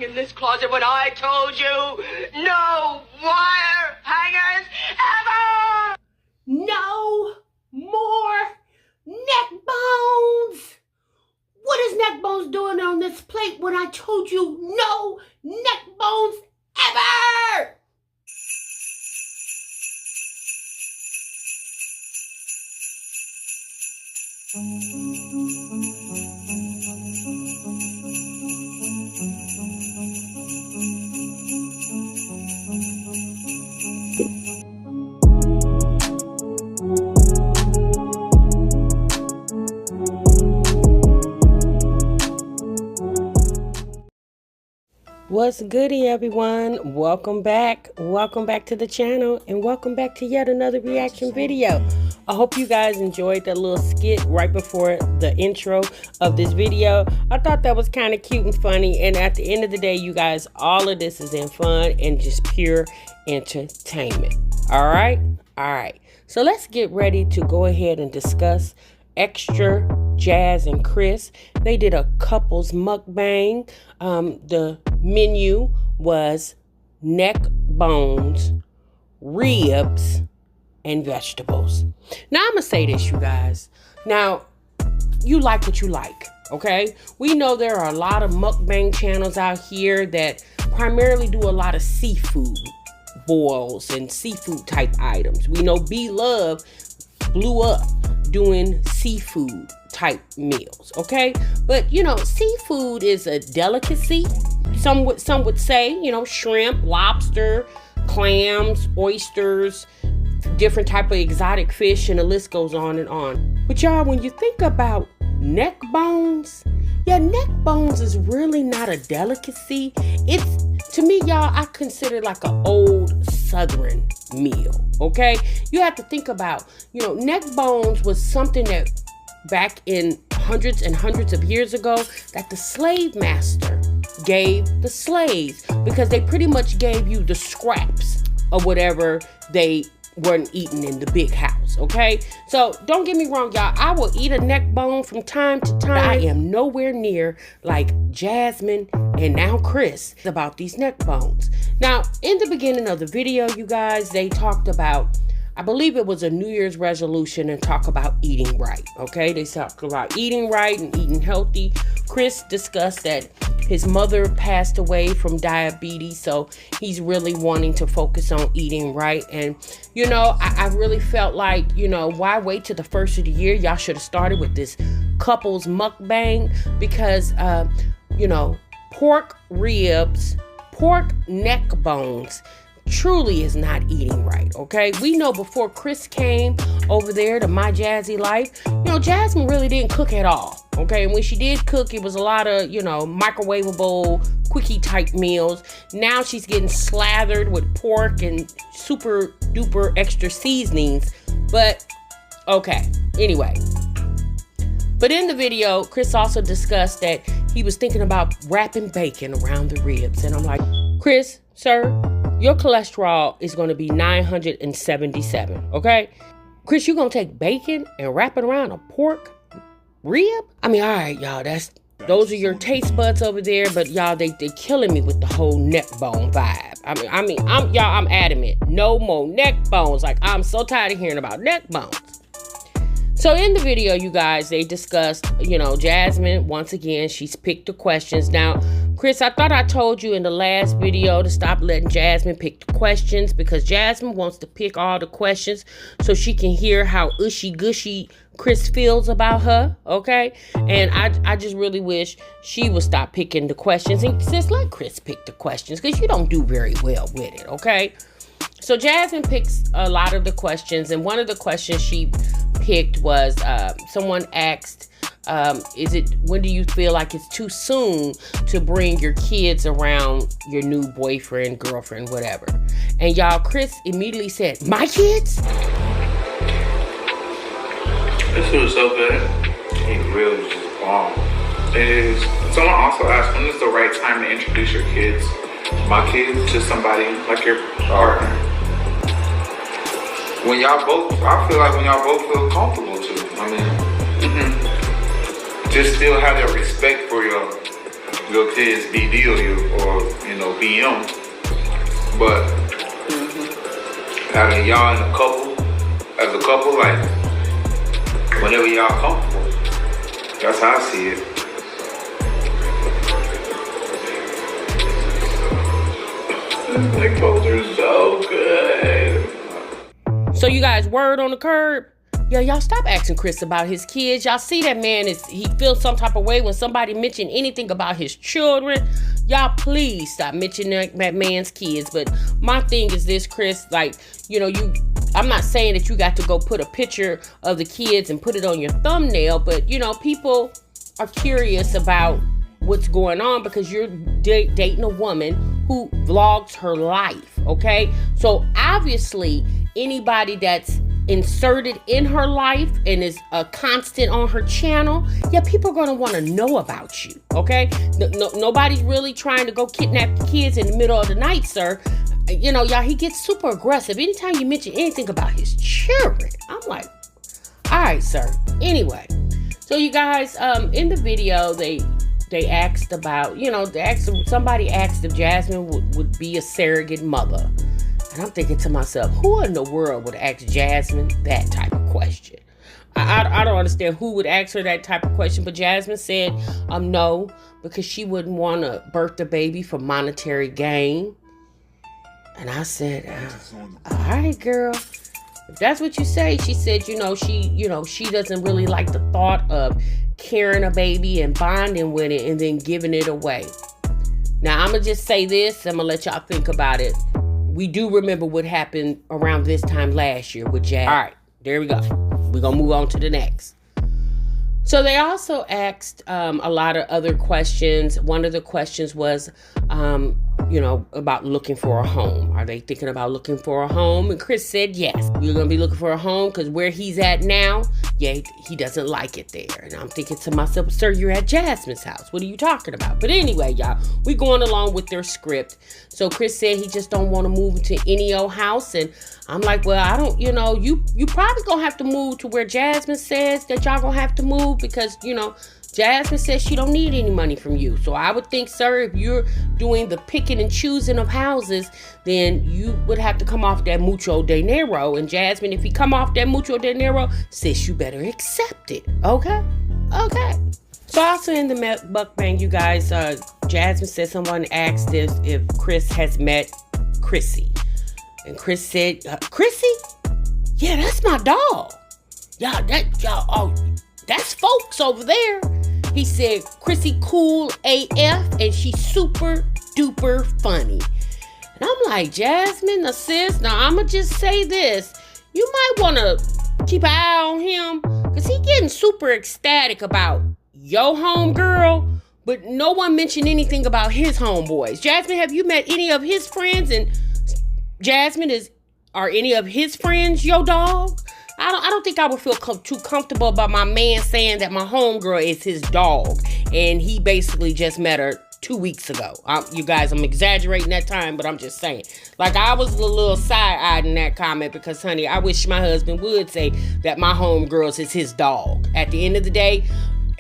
hiding in this closet when I told you no wire hangers ever? No more neck bones. What is neck bones doing on this plate when I told you no neck bones ever? What's goody, everyone? Welcome back to the channel, and welcome back to yet another reaction video. I hope you guys enjoyed that little skit right before the intro of this video. I thought that was kind of cute and funny, and at the end of the day, you guys, all of this is in fun and just pure entertainment. All right, so let's get ready to go ahead and discuss Extra, Jazz and Chris. They did a couples mukbang. The menu was neck bones, ribs, and vegetables. Now I'm gonna say this, you guys. Now, you like what you like, okay? We know there are a lot of mukbang channels out here that primarily do a lot of seafood boils and seafood type items. We know B-Love blew up doing seafood type meals, okay? But you know, seafood is a delicacy. Some would say, you know, shrimp, lobster, clams, oysters, different type of exotic fish, and the list goes on and on. But y'all, when you think about neck bones, yeah, neck bones is really not a delicacy. It's, to me, y'all, I consider it like an old Southern meal, okay? You have to think about, you know, neck bones was something that back in hundreds and hundreds of years ago that the slave master gave the slaves, because they pretty much gave you the scraps of whatever they weren't eating in the big house, okay? So don't get me wrong, y'all, I will eat a neck bone from time to time. I am nowhere near like Jasmine and now Chris about these neck bones. Now, in the beginning of the video, you guys, they talked about, I believe it was a New Year's resolution, and talk about eating right, okay? They talked about eating right and eating healthy. Chris discussed that his mother passed away from diabetes, so he's really wanting to focus on eating right. And, you know, I really felt like, you know, why wait till the first of the year? Y'all should have started with this couples mukbang, because, you know, pork ribs, pork neck bones truly is not eating right, okay? We know before Chris came over there to My Jazzy Life, you know, Jasmine really didn't cook at all, okay? And when she did cook, it was a lot of, you know, microwavable, quickie type meals. Now she's getting slathered with pork and super duper extra seasonings, but okay, anyway. But in the video, Chris also discussed that he was thinking about wrapping bacon around the ribs, and I'm like, Chris, sir, your cholesterol is going to be 977, okay? Chris, you going to take bacon and wrap it around a pork rib? I mean, all right, y'all, those are your taste buds over there, but y'all, they killing me with the whole neck bone vibe. I'm adamant. No more neck bones. Like, I'm so tired of hearing about neck bones. So in the video, you guys, they discussed, you know, Jasmine, once again, she's picked the questions. Now, Chris, I thought I told you in the last video to stop letting Jasmine pick the questions, because Jasmine wants to pick all the questions so she can hear how ushy-gushy Chris feels about her, okay? And I just really wish she would stop picking the questions and just let Chris pick the questions, because you don't do very well with it, okay? So Jasmine picks a lot of the questions, and one of the questions she picked was, someone asked, when do you feel like it's too soon to bring your kids around your new boyfriend, girlfriend, whatever? And y'all, Chris immediately said, my kids? This was so good. He really just bomb. Someone also asked, when is the right time to introduce your kids, my kids, to somebody like your partner? When y'all both, I feel like when y'all both feel comfortable too. I mean, just still have that respect for your your kids BD or BM, but having y'all in a couple, as a couple, like whenever y'all comfortable, that's how I see it. Like those are so good. So you guys, word on the curb. Yeah, y'all stop asking Chris about his kids. Y'all see that man he feels some type of way when somebody mention anything about his children. Y'all please stop mentioning that man's kids. But my thing is this, Chris, like, I'm not saying that you got to go put a picture of the kids and put it on your thumbnail, but people are curious about what's going on because you're dating a woman who vlogs her life, okay? So obviously anybody that's inserted in her life and is a constant on her channel, yeah, people are going to want to know about you, okay? Nobody's really trying to go kidnap the kids in the middle of the night, sir. Y'all, he gets super aggressive anytime you mention anything about his children. I'm like, all right, sir. Anyway, so you guys, in the video, they asked about, somebody asked if Jasmine would be a surrogate mother. And I'm thinking to myself, who in the world would ask Jasmine that type of question? I don't understand who would ask her that type of question, but Jasmine said no, because she wouldn't want to birth the baby for monetary gain. And I said, all right, girl, if that's what you say. She said, she doesn't really like the thought of carrying a baby and bonding with it and then giving it away. Now, I'm going to just say this. I'm going to let y'all think about it. We do remember what happened around this time last year with Jazz. All right, there we go. We're going to move on to the next. So they also asked a lot of other questions. One of the questions was, about looking for a home. Are they thinking about looking for a home? And Chris said yes. We're going to be looking for a home because where he's at now, yeah, he doesn't like it there. And I'm thinking to myself, sir, you're at Jasmine's house. What are you talking about? But anyway, y'all, we going along with their script. So Chris said he just don't want to move to any old house. And I'm like, well, I don't, you probably going to have to move to where Jasmine says that y'all going to have to move because, Jasmine says she don't need any money from you. So I would think, sir, if you're doing the picking and choosing of houses, then you would have to come off that mucho dinero. And Jasmine, if you come off that mucho dinero, sis, you better accept it. Okay? Okay. So also in the mukbang, you guys, Jasmine said someone asked if Chris has met Chrissy. And Chris said, Chrissy? Yeah, that's my dog. That's folks over there. He said, Chrissy cool AF and she's super duper funny. And I'm like, Jasmine, sis, now I'ma just say this. You might want to keep an eye on him because he getting super ecstatic about your homegirl, but no one mentioned anything about his homeboys. Jasmine, have you met any of his friends? And Jasmine, are any of his friends your dog? I don't think I would feel too comfortable about my man saying that my homegirl is his dog. And he basically just met her 2 weeks ago. You guys, I'm exaggerating that time, but I'm just saying. Like, I was a little side-eyed in that comment because, honey, I wish my husband would say that my homegirl is his dog. At the end of the day,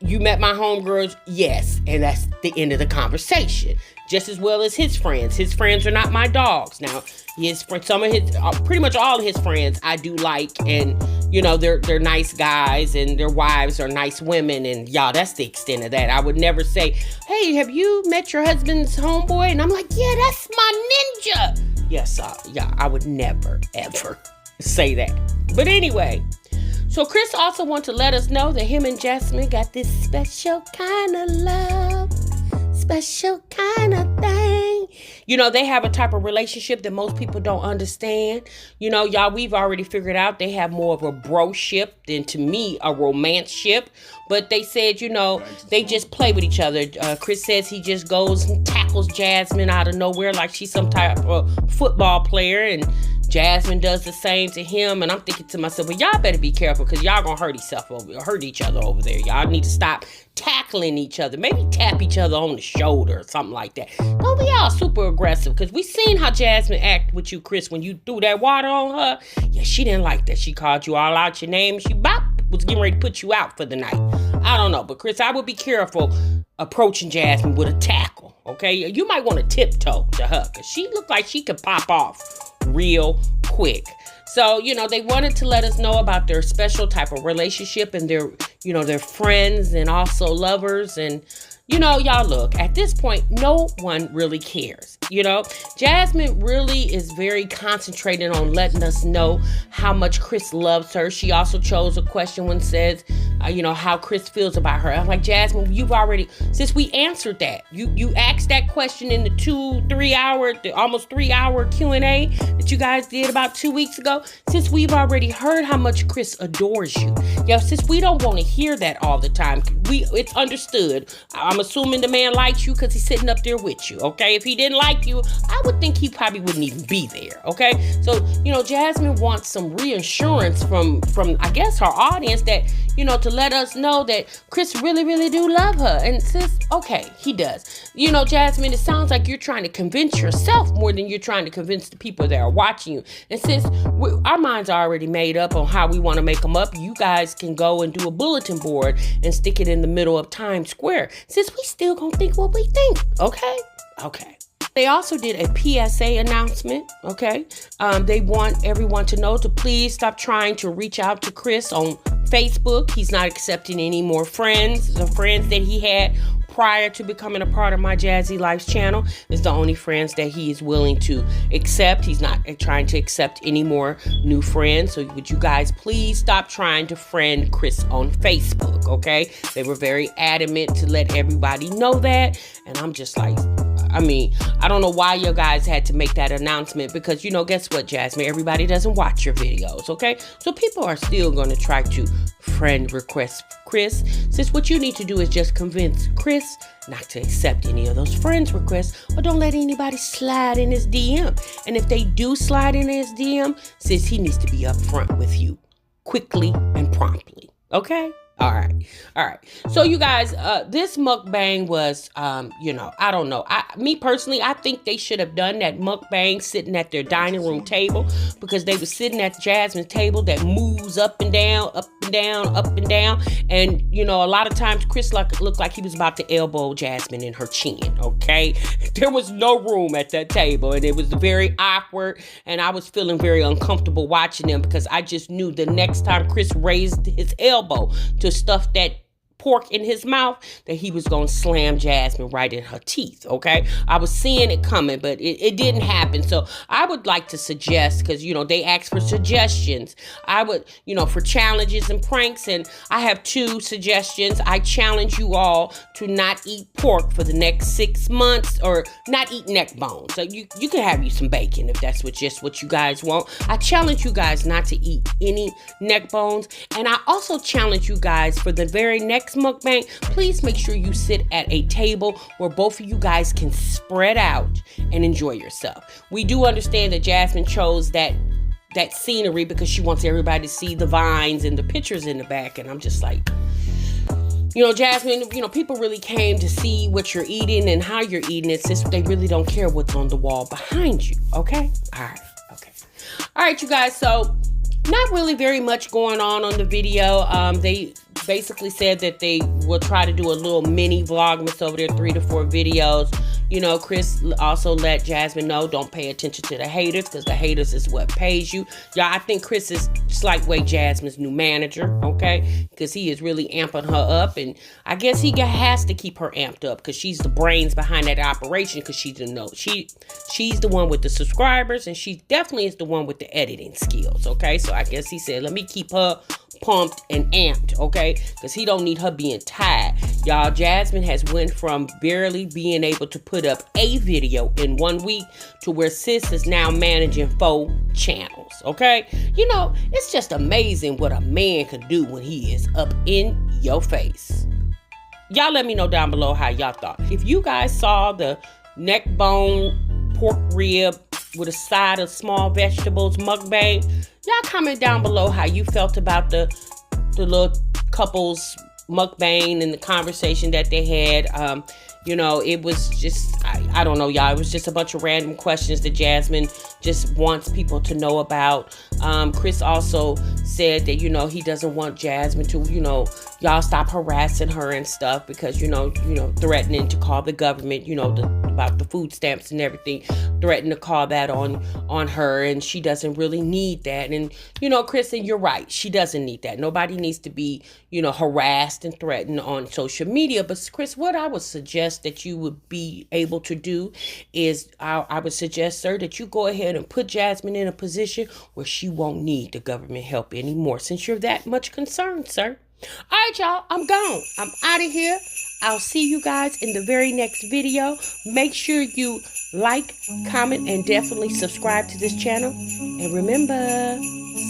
you met my homegirls, yes. And that's the end of the conversation. Just as well as his friends. His friends are not my dogs. Now, pretty much all of his friends I do like, and they're nice guys, and their wives are nice women, and y'all, that's the extent of that. I would never say, hey, have you met your husband's homeboy? And I'm like, yeah, that's my ninja. Yes, I would never ever say that. But anyway, so Chris also wants to let us know that him and Jasmine got this special kind of love. Special kind of thing. They have a type of relationship that most people don't understand. Y'all, we've already figured out they have more of a bro-ship than, to me, a romance-ship. But they said, they just play with each other. Chris says he just goes and tackles Jasmine out of nowhere like she's some type of football player. And Jasmine does the same to him. And I'm thinking to myself, well, y'all better be careful because y'all gonna hurt each other over there. Y'all need to stop tackling each other. Maybe tap each other on the shoulder or something like that. Don't be all super aggressive, because we seen how Jasmine act with you, Chris, when you threw that water on her. Yeah, she didn't like that. She called you all out your name. She was getting ready to put you out for the night. I don't know, but Chris, I would be careful approaching Jasmine with a tackle, okay? You might want to tiptoe to her because she looked like she could pop off real quick. So, you know, they wanted to let us know about their special type of relationship and their, you know, their friends and also lovers. And, you know, y'all look, at this point, no one really cares. You know, Jasmine really is very concentrated on letting us know how much Chris loves her. She also chose a question when says, you know, how Chris feels about her. I'm like, Jasmine, you've already, since we answered that, you asked that question in the almost 3 hour Q&A that you guys did about 2 weeks ago. Since we've already heard how much Chris adores you. Yo, since we don't want to hear that all the time, it's understood. I'm assuming the man likes you because he's sitting up there with you, okay? If he didn't like you, I would think he probably wouldn't even be there, okay? So, you know, Jasmine wants some reassurance from I guess her audience that, you know, to let us know that Chris really, really do love her. And sis, okay, he does. You know, Jasmine, it sounds like you're trying to convince yourself more than you're trying to convince the people that are watching you. And sis, our minds are already made up on how we want to make them up. You guys can go and do a bulletin board and stick it in the middle of Times Square. Sis, we still gonna think what we think, okay? Okay. They also did a PSA announcement, okay? They want everyone to know to please stop trying to reach out to Chris on Facebook. He's not accepting any more friends. The friends that he had prior to becoming a part of my Jazzy Life's channel is the only friends that he is willing to accept. He's not trying to accept any more new friends. So would you guys please stop trying to friend Chris on Facebook, okay? They were very adamant to let everybody know that. And I'm just like, I mean, I don't know why you guys had to make that announcement because, you know, guess what, Jasmine? Everybody doesn't watch your videos, okay? So people are still going to try to friend request Chris. Since what you need to do is just convince Chris not to accept any of those friends requests or don't let anybody slide in his DM. And if they do slide in his DM, sis, he needs to be upfront with you quickly and promptly, okay? All right. So you guys, this mukbang was, you know, I don't know. Me personally, I think they should have done that mukbang sitting at their dining room table because they were sitting at Jasmine's table that moves up and down, up and down, up and down. And, you know, a lot of times Chris looked like he was about to elbow Jasmine in her chin, okay? There was no room at that table and it was very awkward and I was feeling very uncomfortable watching them because I just knew the next time Chris raised his elbow to stuff that pork in his mouth, that he was going to slam Jasmine right in her teeth, okay? I was seeing it coming, but it didn't happen. So I would like to suggest, because, you know, they asked for suggestions. I would, you know, for challenges and pranks, and I have 2 suggestions. I challenge you all to not eat pork for the next 6 months, or not eat neck bones. So you can have you some bacon if that's just what you guys want. I challenge you guys not to eat any neck bones, and I also challenge you guys for the very next mukbang, please make sure you sit at a table where both of you guys can spread out and enjoy yourself. We do understand that Jasmine chose that scenery because she wants everybody to see the vines and the pictures in the back, and I'm just like, you know, Jasmine, you know, people really came to see what you're eating and how you're eating it, since they really don't care what's on the wall behind you, okay? All right, you guys, so not really very much going on the video. They basically said that they will try to do a little mini vlogmas over there, 3 to 4 videos. You know, Chris also let Jasmine know, don't pay attention to the haters, because the haters is what pays you. Y'all, I think Chris is slight way Jasmine's new manager, okay? Because he is really amping her up, and I guess he has to keep her amped up because she's the brains behind that operation, because she's the one with the subscribers, and she definitely is the one with the editing skills, okay? So I guess he said, let me keep her pumped and amped, okay? Because he don't need her being tired. Y'all, Jasmine has went from barely being able to put up a video in 1 week to where sis is now managing 4 channels, okay? You know, it's just amazing what a man can do when he is up in your face. Y'all let me know down below how y'all thought. If you guys saw the neck bone pork rib with a side of small vegetables mukbang, y'all comment down below how you felt about the little couples mukbang and the conversation that they had. You know, it was just, I don't know, y'all. It was just a bunch of random questions that Jasmine just wants people to know about. Chris also said that, you know, he doesn't want Jasmine to, you know, y'all stop harassing her and stuff because, you know, threatening to call the government, you know, about the food stamps and everything, threatening to call that on her, and she doesn't really need that. And, you know, Chris, and you're right, she doesn't need that. Nobody needs to be, you know, harassed and threatened on social media. But Chris, what I would suggest that you would be able to do is, I would suggest, sir, that you go ahead and put Jasmine in a position where she won't need the government help anymore, since you're that much concerned, sir. All right, y'all, I'm gone. I'm out of here. I'll see you guys in the very next video. Make sure you like, comment, and definitely subscribe to this channel. And remember,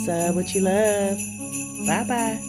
sub what you love. Bye-bye.